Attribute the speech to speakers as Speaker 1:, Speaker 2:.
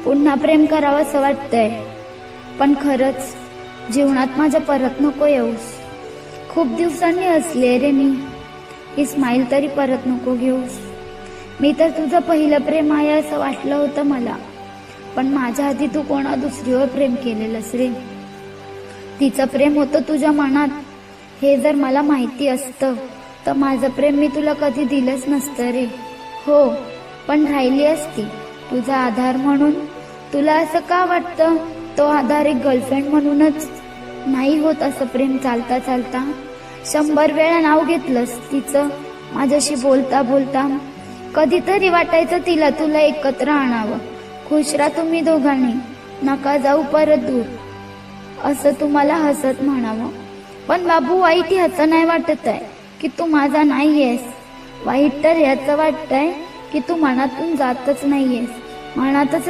Speaker 1: पुन्हा प्रेम करावं असं वाटतंय, पण खरंच जीवनात माझ्या परत नको येऊस. खूप दिवसांनी हसले रे मी, ही स्माईल तरी परत नको घेऊस. मी तर तुझं पहिलं प्रेम आहे असं वाटलं होतं मला, पण माझ्या आधी तू कोणा दुसरीवर प्रेम केलेलंस रे. तिचं प्रेम होतं तुझ्या मनात, हे जर मला माहिती असतं तर माझं प्रेम मी तुला कधी दिलंच नसतं रे. हो, पण राहिली असती तुझा आधार म्हणून. तुला असं का वाटतं तो आधार एक गर्लफ्रेंड म्हणूनच नाही होत असं प्रेम चालता चालता? 100 वेळा नाव घेतलंस तिचं माझ्याशी बोलता बोलता. कधीतरी वाटायचं तिला तुला एकत्र आणावं, खुश राहा तुम्ही दोघांनी, नका जाऊ परत दूर, असं तुम्हाला हसत म्हणावं. पण बाबू, वाईट ह्याचं नाही वाटत आहे की तू माझा नाहीयेस, वाईट तर ह्याचं वाटतंय की तू मनातून जातच नाहीयेस, मनातच